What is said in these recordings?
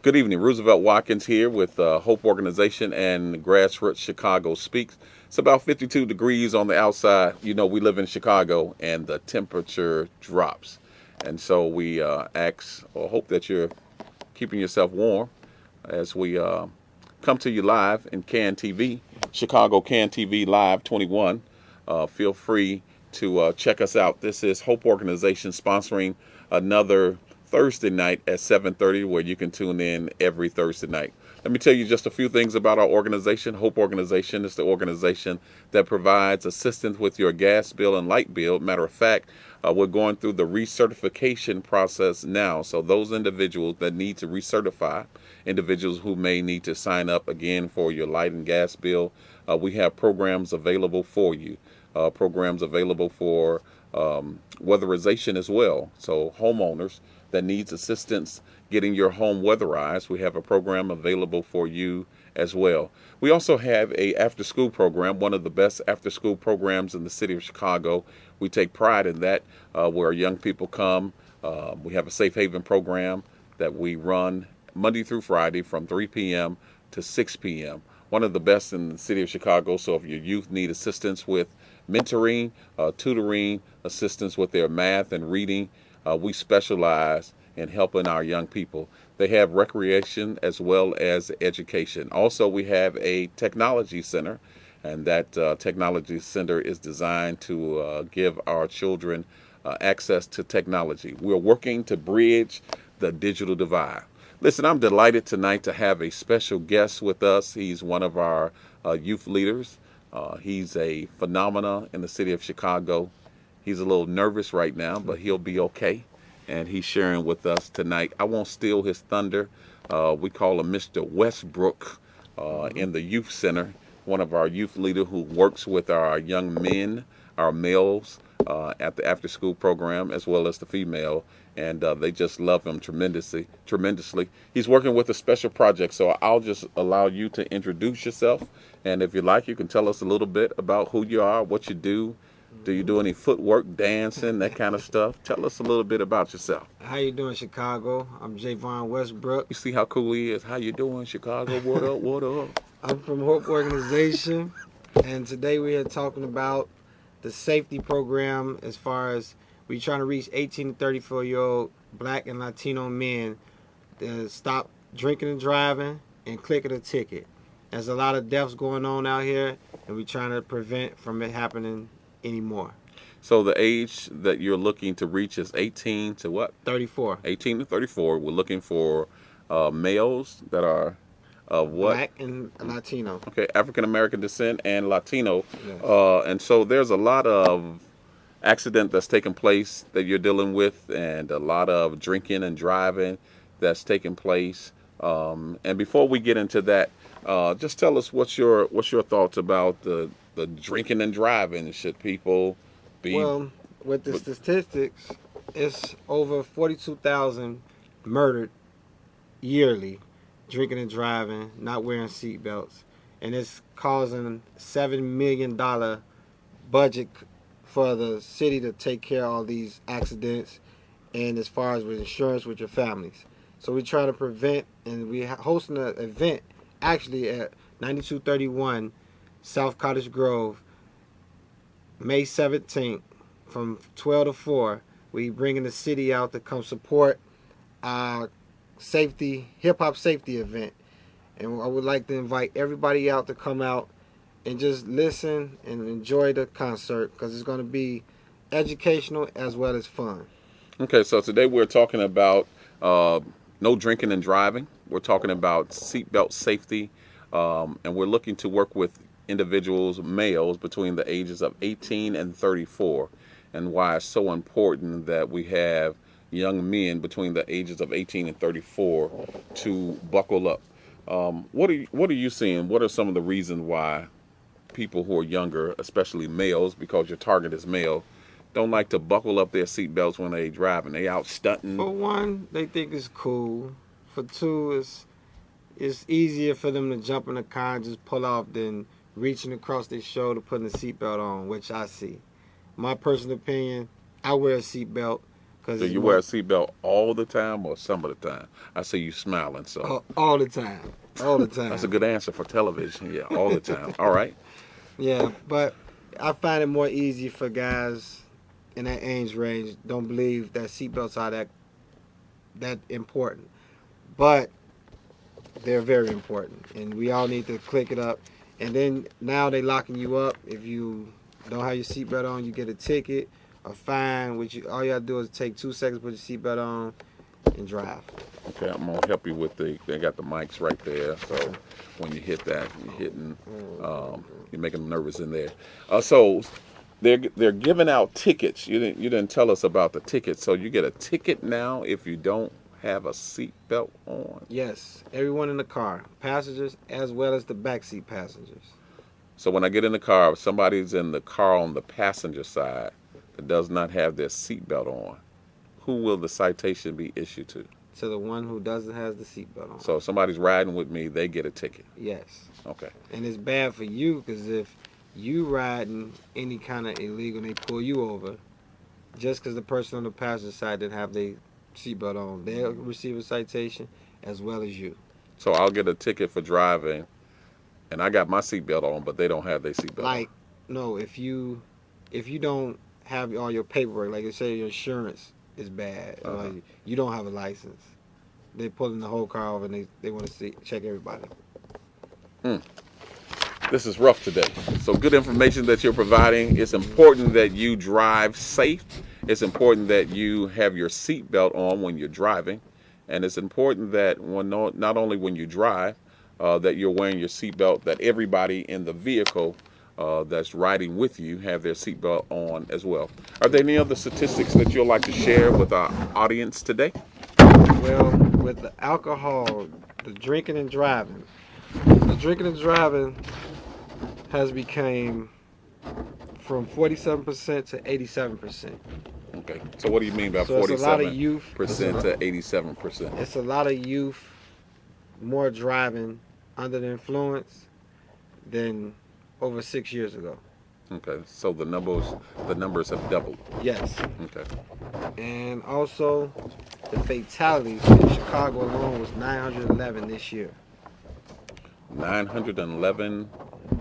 Good evening. Roosevelt Watkins here with Hope Organization and Grassroots Chicago Speaks. It's about 52 degrees on the outside. You know, we live in Chicago and the temperature drops. And so we ask or hope that you're keeping yourself warm as we come to you live in CAN TV, Chicago CAN TV Live 21. Feel free to check us out. This is Hope Organization sponsoring another Thursday night at 7:30, where you can tune in every Thursday night. Let me tell you just a few things about our organization. Hope Organization is the organization that provides assistance with your gas bill and light bill. Matter of fact, we're going through the recertification process now. So those individuals that need to recertify, individuals who may need to sign up again for your light and gas bill, we have programs available for you. Programs available for weatherization as well. So homeowners that needs assistance getting your home weatherized, we have a program available for you as well. We also have a after-school program, one of the best after-school programs in the city of Chicago. We take pride in that, where young people come. We have a safe haven program that we run Monday through Friday from 3 p.m. to 6 p.m. One of the best in the city of Chicago. So if your youth need assistance with mentoring, tutoring, assistance with their math and reading, we specialize in helping our young people. They have recreation as well as education. Also, we have a technology center, and that technology center is designed to give our children access to technology. We're working to bridge the digital divide. Listen, I'm delighted tonight to have a special guest with us. He's one of our youth leaders. He's a phenomenon in the city of Chicago. He's a little nervous right now, but he'll be okay. And he's sharing with us tonight. I won't steal his thunder. We call him Mr. Westbrook in the youth center, one of our youth leaders who works with our young men, our males at the after school program, as well as the female. And they just love him tremendously. He's working with a special project. So I'll just allow you to introduce yourself. And if you like, you can tell us a little bit about who you are, what you do. Do you do any footwork, dancing, that kind of stuff? Tell us a little bit about yourself. How you doing, Chicago? I'm Javon Westbrook. You see how cool he is? How you doing, Chicago? What up, what up? I'm from Hope Organization, and today we are talking about the safety program as far as we trying to reach 18 to 34-year-old Black and Latino men to stop drinking and driving and clicking a ticket. There's a lot of deaths going on out here, and we're trying to prevent from it happening anymore. So the age that you're looking to reach is 18 to what? 34. 18 to 34. We're looking for males that are what? Black and Latino. Okay, African American descent and Latino. Yes. And so there's a lot of accident that's taking place that you're dealing with, and a lot of drinking and driving that's taking place. And before we get into that, just tell us what's your thoughts about the drinking and driving. Should people be... Well, with the statistics, it's over 42,000 murdered yearly, drinking and driving, not wearing seatbelts. And it's causing $7 million budget for the city to take care of all these accidents, and as far as with insurance with your families. So we're trying to prevent, and we're hosting an event actually at 9231 South Cottage Grove, May 17th from 12 to 4. We bringing the city out to come support our hip-hop safety event. And I would like to invite everybody out to come out and just listen and enjoy the concert, because it's going to be educational as well as fun. Okay, so today we're talking about no drinking and driving. We're talking about seatbelt safety, and we're looking to work with individuals, males, between the ages of 18 and 34, and why it's so important that we have young men between the ages of 18 and 34 to buckle up. What are you seeing? What are some of the reasons why people who are younger, especially males, because your target is male, don't like to buckle up their seatbelts when they driving? They out stunting. For one, they think it's cool. For two, it's easier for them to jump in the car and just pull off than reaching across their shoulder, putting a seatbelt on, which I see. My personal opinion, I wear a seatbelt, Cause Do it's you wear a seatbelt all the time or some of the time? I see you smiling, so all the time, all the time. that's a good answer for television. Yeah, all the time. All right. Yeah, but I find it more easy for guys in that age range don't believe that seatbelts are that important, but they're very important, and we all need to click it up. And then now they locking you up if you don't have your seatbelt on, you get a ticket, a fine. Which all you gotta do is take 2 seconds, put your seatbelt on, and drive. Okay, I'm gonna help you with they got the mics right there. So when you hit that, you're making them nervous in there. So they're giving out tickets. You didn't tell us about the tickets. So you get a ticket now if you don't have a seatbelt on. Yes, everyone in the car, passengers as well as the backseat passengers. So when I get in the car, if somebody's in the car on the passenger side that does not have their seatbelt on, who will the citation be issued to? To the one who doesn't have the seatbelt on. So if somebody's riding with me, they get a ticket. Yes. Okay. And it's bad for you because if you riding any kind of illegal and they pull you over, just because the person on the passenger side didn't have their seatbelt on, they'll receive a citation as well as you. So I'll get a ticket for driving, and I got my seatbelt on, but they don't have their seatbelt Like, no, if you don't have all your paperwork, like say your insurance is bad, or you don't have a license, they pulling the whole car over and they want to check everybody. on. This is rough today. So good information that you're providing. It's important that you drive safe. It's important that you have your seatbelt on when you're driving. And it's important that not only when you drive, that you're wearing your seatbelt, that everybody in the vehicle that's riding with you have their seatbelt on as well. Are there any other statistics that you'd like to share with our audience today? Well, with the alcohol, the drinking and driving has become from 47% to 87%. Okay. So what do you mean by So it's a lot of youth. 47% to 87%? It's a lot of youth more driving under the influence than over 6 years ago. Okay. So the numbers have doubled. Yes. Okay. And also, the fatalities in Chicago alone was 911 this year. 911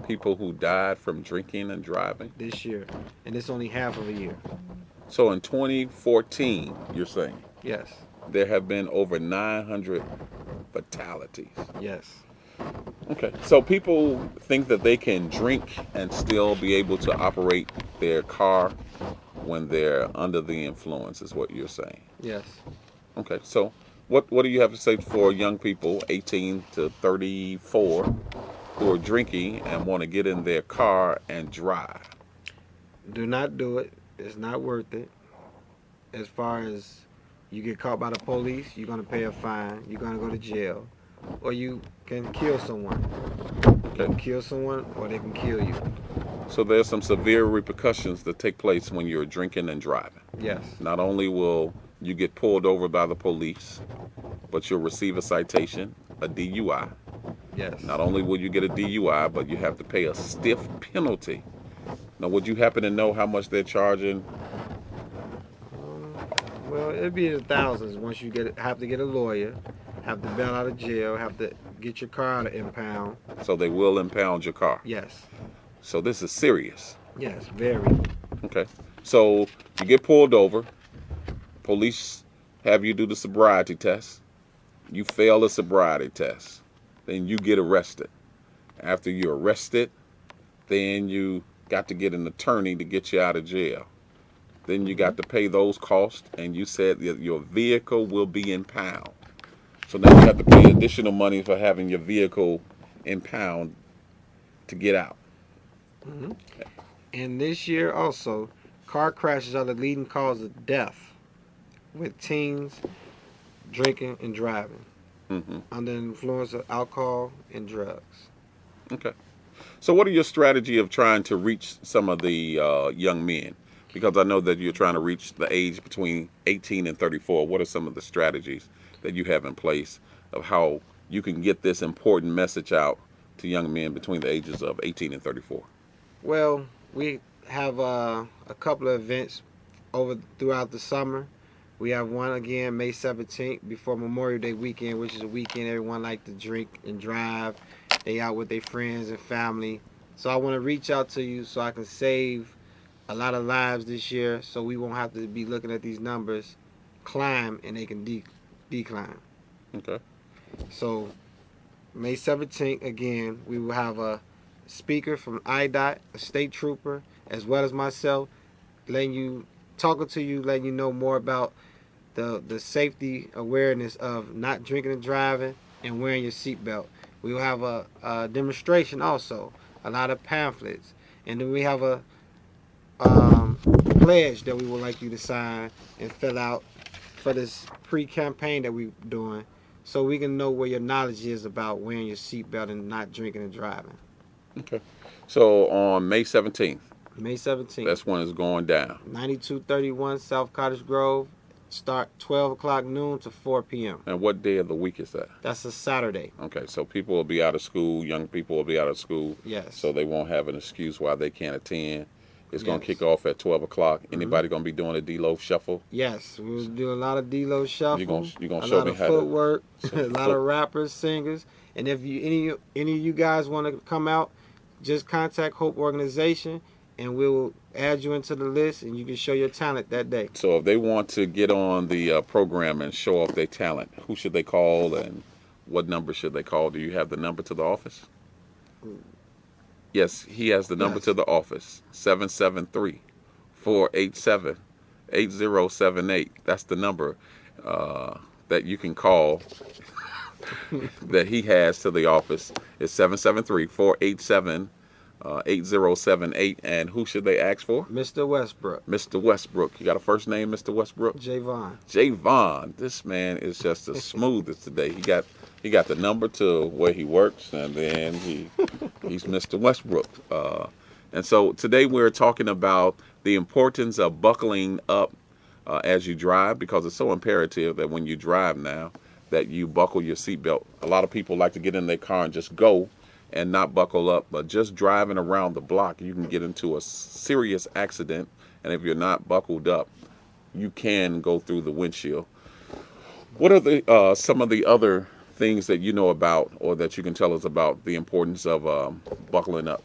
people who died from drinking and driving. This year. And it's only half of a year. So in 2014, you're saying Yes. there have been over 900 fatalities. Yes. Okay. So people think that they can drink and still be able to operate their car when they're under the influence, is what you're saying. Yes. Okay. So what do you have to say for young people, 18 to 34, who are drinking and want to get in their car and drive? Do not do it. It's not worth it. As far as you get caught by the police, you're going to pay a fine. You're going to go to jail. Or you can kill someone. You can kill someone or they can kill you. So there's some severe repercussions that take place when you're drinking and driving. Yes. Not only will you get pulled over by the police, but you'll receive a citation, a DUI. Yes. Not only will you get a DUI, but you have to pay a stiff penalty. Now, would you happen to know how much they're charging? Well, it'd be in the thousands once you have to get a lawyer, have to bail out of jail, have to get your car out of impound. So they will impound your car. Yes. So this is serious. Yes, very. Okay. So you get pulled over. Police have you do the sobriety test. You fail the sobriety test. Then you get arrested. After you're arrested, then you got to get an attorney to get you out of jail. Then you got to pay those costs, and you said that your vehicle will be impounded. So now you have to pay additional money for having your vehicle impounded to get out. Mm-hmm. And this year also, car crashes are the leading cause of death with teens drinking and driving under the influence of alcohol and drugs. Okay. So what are your strategy of trying to reach some of the young men? Because I know that you're trying to reach the age between 18 and 34. What are some of the strategies that you have in place of how you can get this important message out to young men between the ages of 18 and 34? Well, we have a couple of events throughout the summer. We have one again May 17th before Memorial Day weekend, which is a weekend everyone like to drink and drive. They out with their friends and family. So I want to reach out to you so I can save a lot of lives this year, so we won't have to be looking at these numbers climb and they can decline. Okay. So May 17th, again, we will have a speaker from IDOT, a state trooper, as well as myself, talking to you, letting you know more about the safety awareness of not drinking and driving and wearing your seatbelt. We will have a demonstration also, a lot of pamphlets, and then we have a pledge that we would like you to sign and fill out for this pre-campaign that we're doing, so we can know where your knowledge is about wearing your seatbelt and not drinking and driving. Okay. So on May 17th, May 17th. that's when it's going down. 9231 South Cottage Grove. Start 12 o'clock noon to 4 p.m. And what day of the week is that? That's a Saturday. Okay, so people will be out of school, young people will be out of school. Yes. So they won't have an excuse why they can't attend. It's going to Yes. kick off at 12 o'clock. Anybody going to be doing a D-Loaf shuffle? Yes, we'll do a lot of D-Lo shuffle. You gonna a show lot me of how to- footwork, some a lot of rappers, singers, and if you any of you guys want to come out, just contact Hope Organization, and we'll add you into the list, and you can show your talent that day. So if they want to get on the program and show off their talent, who should they call and what number should they call? Do you have the number to the office? Yes, he has the number Yes. to the office, 773-487-8078. That's the number that you can call that he has to the office. It's 773-487-8078. And who should they ask for? Mr. Westbrook, Mr. Westbrook. You got a first name, Mr. Westbrook? Javon. Javon. This man is just the smoothest today. He got the number to where he works, and then he's Mr. Westbrook. And so today we're talking about the importance of buckling up as you drive, because it's so imperative that when you drive now that you buckle your seatbelt. A lot of people like to get in their car and just go and not buckle up, but just driving around the block, you can get into a serious accident, and if you're not buckled up, you can go through the windshield. What are the some of the other things that you know about, or that you can tell us about the importance of buckling up?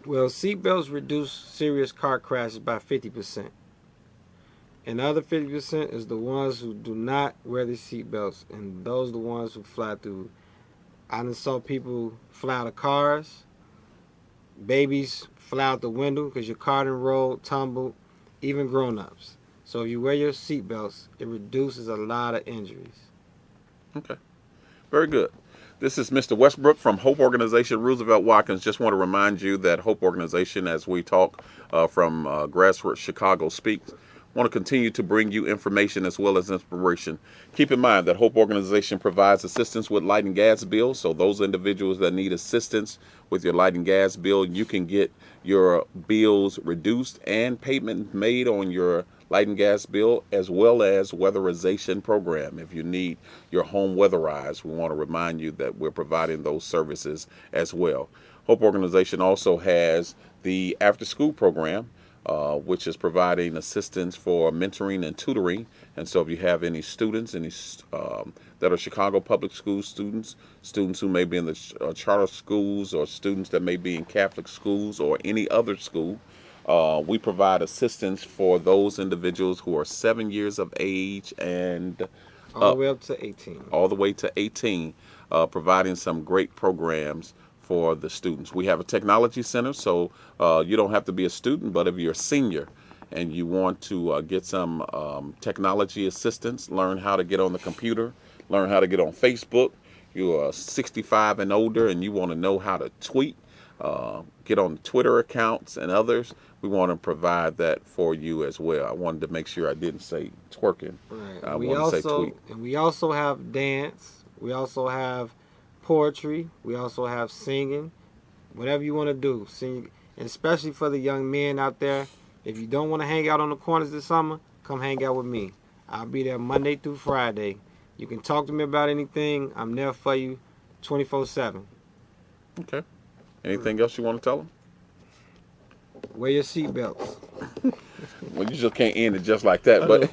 Well, seatbelts reduce serious car crashes by 50%. And the other 50% is the ones who do not wear their seatbelts, and those are the ones who fly through. I done saw people fly out of cars, babies fly out the window because your car done rolled, tumbled, even grown-ups. So if you wear your seatbelts, it reduces a lot of injuries. Okay, very good. This is Mr. Westbrook from Hope Organization, Roosevelt Watkins. Just want to remind you that Hope Organization, as we talk from Grassroots Chicago Speaks, want to continue to bring you information as well as inspiration. Keep in mind that Hope Organization provides assistance with light and gas bills. So those individuals that need assistance with your light and gas bill, you can get your bills reduced and payment made on your light and gas bill, as well as weatherization program. If you need your home weatherized, we want to remind you that we're providing those services as well. Hope Organization also has the after school program, which is providing assistance for mentoring and tutoring. And so if you have any students, that are Chicago Public School students who may be in the charter schools, or students that may be in Catholic schools or any other school, we provide assistance for those individuals who are 7 years of age and All the way up to 18. all the way to 18, providing some great programs for the students. We have a technology center, so you don't have to be a student, but if you're a senior and you want to get some technology assistance, learn how to get on the computer, learn how to get on Facebook, you are 65 and older and you want to know how to tweet, get on Twitter accounts and others, we want to provide that for you as well. I wanted to make sure I didn't say twerking. Right. I wanted to say tweet. And we also have dance. We also have poetry. We also have singing. Whatever you want to do, sing. And especially for the young men out there, if you don't want to hang out on the corners this summer, come hang out with me. I'll be there Monday through Friday. You can talk to me about anything. I'm there for you 24/7. Okay. Anything else you want to tell them? Wear your seatbelts. Well, you just can't end it just like that. But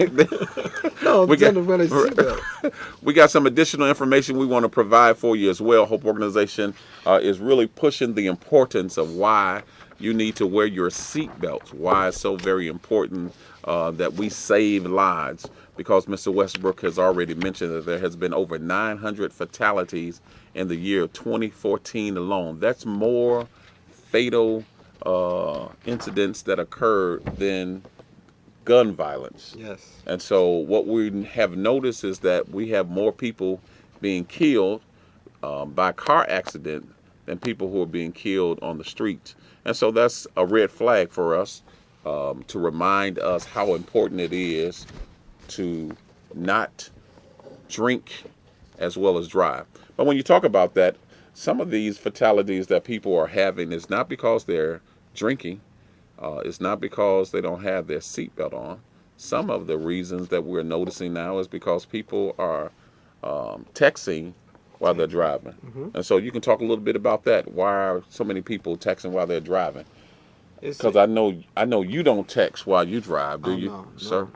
No, we tell got them wear their seatbelts. we got some additional information we want to provide for you as well. Hope Organization is really pushing the importance of why you need to wear your seatbelts. Why it's so very important that we save lives. Because Mr. Westbrook has already mentioned that there has been over 900 fatalities in the year 2014 alone. That's more fatal incidents that occurred than gun violence. Yes. And so what we have noticed is that we have more people being killed by car accident than people who are being killed on the streets. And so that's a red flag for us to remind us how important it is to not drink as well as drive. But when you talk about that, some of these fatalities that people are having is not because they're drinking. It's not because they don't have their seatbelt on. Some of the reasons that we're noticing now is because people are texting while they're driving. Mm-hmm. And so you can talk a little bit about that. Why are so many people texting while they're driving? Because I know you don't text while you drive, do you, no, sir?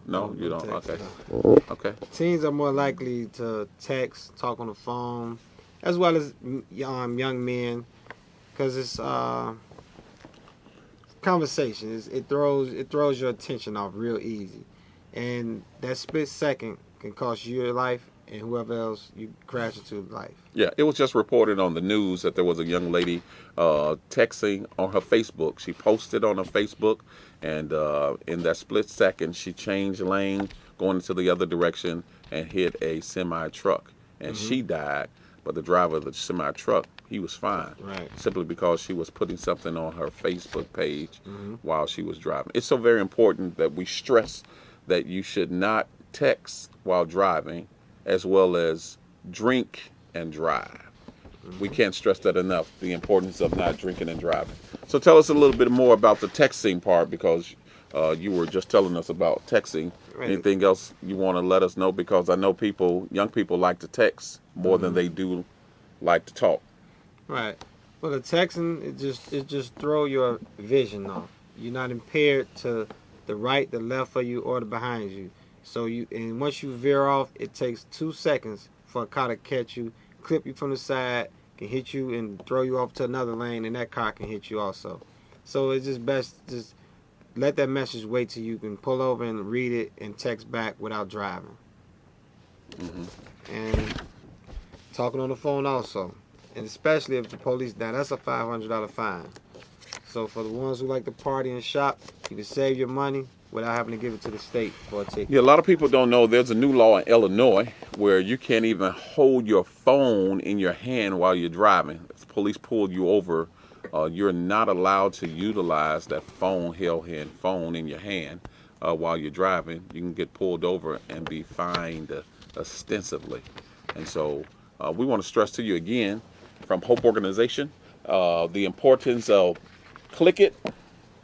No, You don't. text, Okay. no. Okay. Teens are more likely to text, talk on the phone, as well as young men, because it's conversation. It throws your attention off real easy, and that split second can cost you your life and whoever else you crash into life. Yeah, it was just reported on the news that there was a young lady texting on her Facebook. She posted on her Facebook, and in that split second, she changed lane, going into the other direction, and hit a semi truck, and she died. But the driver of the semi truck, he was fine, Right. simply because she was putting something on her Facebook page while she was driving. It's so very important that we stress that you should not text while driving, as well as drink and drive. We can't stress that enough, the importance of not drinking and driving. So tell us a little bit more about the texting part, because you were just telling us about texting. Right. Anything else you want to let us know? Because I know young people like to text more than they do like to talk. Right. Well, the texting it just throw your vision off. You're not impaired to the right, the left of you, or the behind you. So once you veer off, it takes 2 seconds for a car to catch you, clip you from the side, can hit you and throw you off to another lane, and that car can hit you also. So it's just best just let that message wait till you can pull over and read it and text back without driving. And talking on the phone also. And especially if the police, now that's a $500 fine. So for the ones who like to party and shop, you can save your money without having to give it to the state for a ticket. Yeah, a lot of people don't know there's a new law in Illinois where you can't even hold your phone in your hand while you're driving. If the police pull you over, you're not allowed to utilize that phone in your hand while you're driving. You can get pulled over and be fined ostensibly. And so we want to stress to you again from Hope Organization the importance of click it.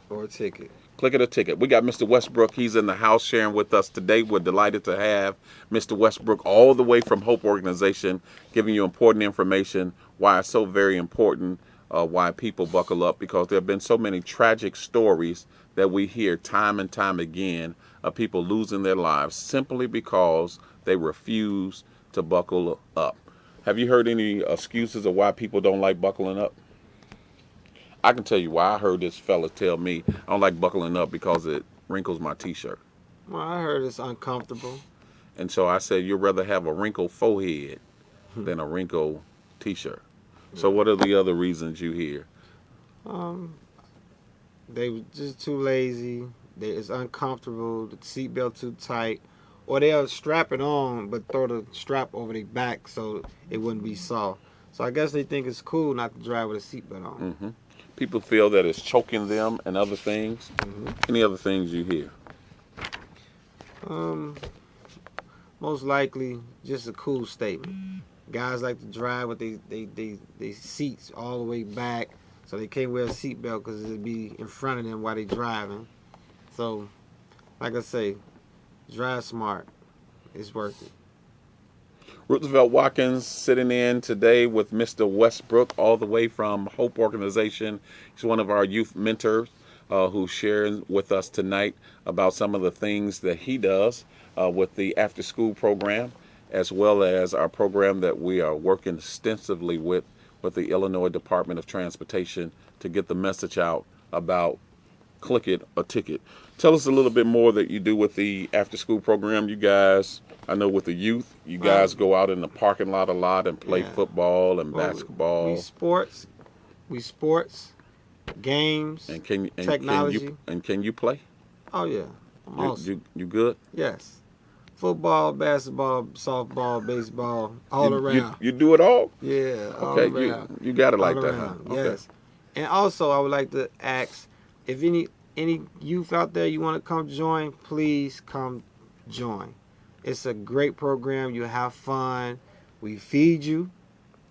Or a ticket. Click it a ticket. We got Mr. Westbrook. He's in the house sharing with us today. We're delighted to have Mr. Westbrook all the way from Hope Organization, giving you important information, why it's so very important, why people buckle up, because there have been so many tragic stories that we hear time and time again of people losing their lives simply because they refuse to buckle up. Have you heard any excuses of why people don't like buckling up? I can tell you why. I heard this fella tell me, I don't like buckling up because it wrinkles my t-shirt. Well, I heard it's uncomfortable. And so I said, you'd rather have a wrinkled forehead than a wrinkled t-shirt. So what are the other reasons you hear? They were just too lazy. It's uncomfortable. The seatbelt too tight. Or they'll strap it on, but throw the strap over their back so it wouldn't be soft. So I guess they think it's cool not to drive with a seatbelt on. People feel that it's choking them and other things. Any other things you hear? Most likely, just a cool statement. Guys like to drive with they seats all the way back, so they can't wear a seatbelt because it'll be in front of them while they driving. So, like I say, drive smart. It's worth it. Roosevelt Watkins sitting in today with Mr. Westbrook all the way from Hope Organization. He's one of our youth mentors. who's sharing with us tonight about some of the things that he does with the after school program, as well as our program that we are working extensively with the Illinois Department of Transportation to get the message out about Click It or Ticket. Tell us a little bit more that you do with the after school program. You guys, I know with the youth, you guys go out in the parking lot a lot and play football and basketball. We sports, games, and technology. Can you play? Oh yeah, I'm awesome. You good? Yes. Football, basketball, softball, baseball, all around. You do it all? Yeah, all okay, around. You got it like all that, around. huh? Yes. Okay. And also, I would like to ask, if any youth out there you want to come join, please come join. It's a great program. You have fun. We feed you.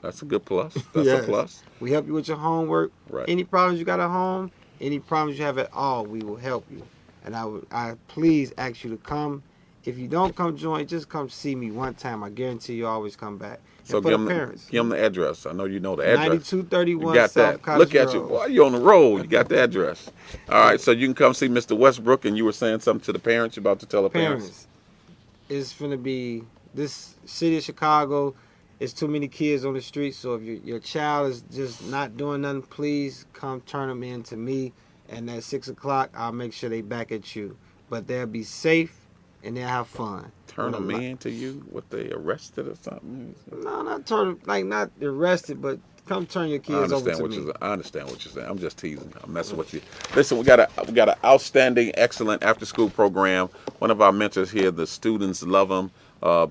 That's a good plus. That's a plus. We help you with your homework. Right. Any problems you got at home, any problems you have at all, we will help you. And I please ask you to come. If you don't come join, just come see me one time. I guarantee you always come back. So give them the address. I know you know the address. 9231 you got South that. Cottage Look at Road. you. Boy, you on the road. You got the address. All right, so you can come see Mr. Westbrook, and you were saying something to the parents. You're about to tell the parents. It's going to be, this city of Chicago, it's too many kids on the street, so if your child is just not doing nothing, please come turn them in to me, and at 6 o'clock, I'll make sure they back at you. But they'll be safe, and they'll have fun. Turn them in to you? What, they arrested or something? No, not arrested, but come turn your kids over to me. I understand what you're saying. I'm just teasing. I'm messing with you. Listen, we got an outstanding, excellent after-school program. One of our mentors here, the students love him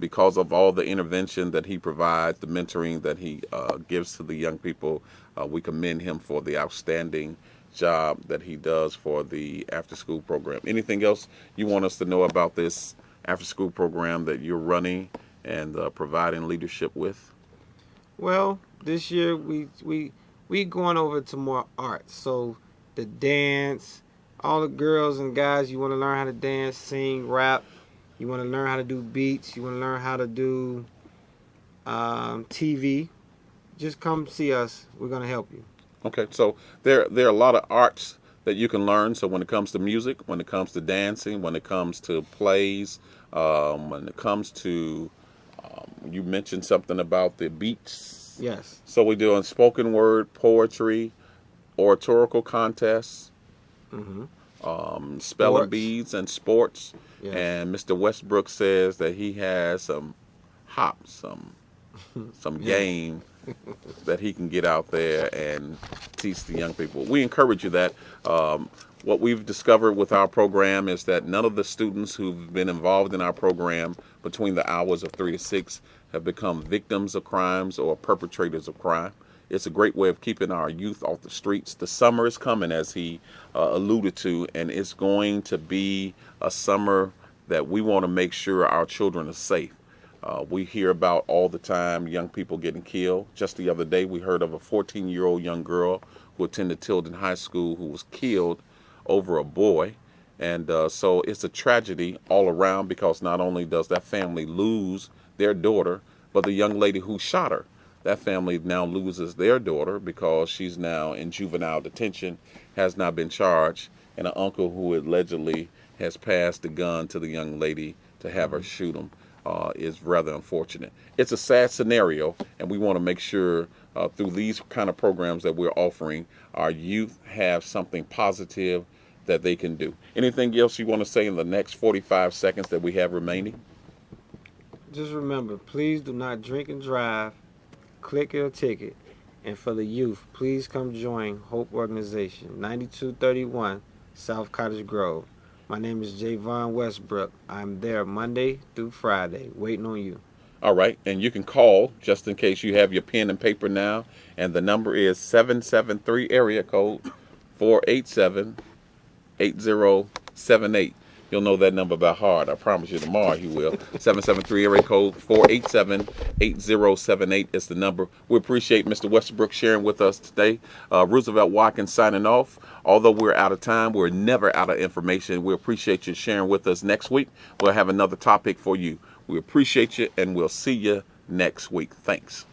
because of all the intervention that he provides, the mentoring that he gives to the young people. We commend him for the outstanding job that he does for the after-school program. Anything else you want us to know about this after-school program that you're running and providing leadership with? Well, this year we going over to more art. So the dance, all the girls and guys, you want to learn how to dance, sing, rap. You want to learn how to do beats. You want to learn how to do TV. Just come see us. We're going to help you. Okay, so there are a lot of arts that you can learn. So when it comes to music, when it comes to dancing, when it comes to plays, when it comes to, you mentioned something about the beats. Yes. So we're doing spoken word, poetry, oratorical contests, spelling bees and sports. Yes. And Mr. Westbrook says that he has some game that he can get out there and teach the young people. We encourage you that. What we've discovered with our program is that none of the students who've been involved in our program between the hours of 3 to 6 have become victims of crimes or perpetrators of crime. It's a great way of keeping our youth off the streets. The summer is coming, as he alluded to, and it's going to be a summer that we want to make sure our children are safe. We hear about all the time young people getting killed. Just the other day, we heard of a 14-year-old young girl who attended Tilden High School who was killed over a boy. And so it's a tragedy all around, because not only does that family lose their daughter, but the young lady who shot her, that family now loses their daughter because she's now in juvenile detention, has not been charged, and an uncle who allegedly has passed the gun to the young lady to have her shoot him. Is rather unfortunate. It's a sad scenario, and we want to make sure through these kind of programs that we're offering, our youth have something positive that they can do. Anything else you want to say in the next 45 seconds that we have remaining? Just remember, please do not drink and drive. Click your ticket. And for the youth, please come join Hope Organization, 9231 South Cottage Grove. My name is Javon Westbrook. I'm there Monday through Friday, waiting on you. All right, and you can call, just in case you have your pen and paper now, and the number is 773 area code 487-8078. You'll know that number by heart. I promise you tomorrow you will. 773 area code 487-8078 is the number. We appreciate Mr. Westbrook sharing with us today. Roosevelt Watkins signing off. Although we're out of time, we're never out of information. We appreciate you sharing with us. Next week, we'll have another topic for you. We appreciate you, and we'll see you next week. Thanks.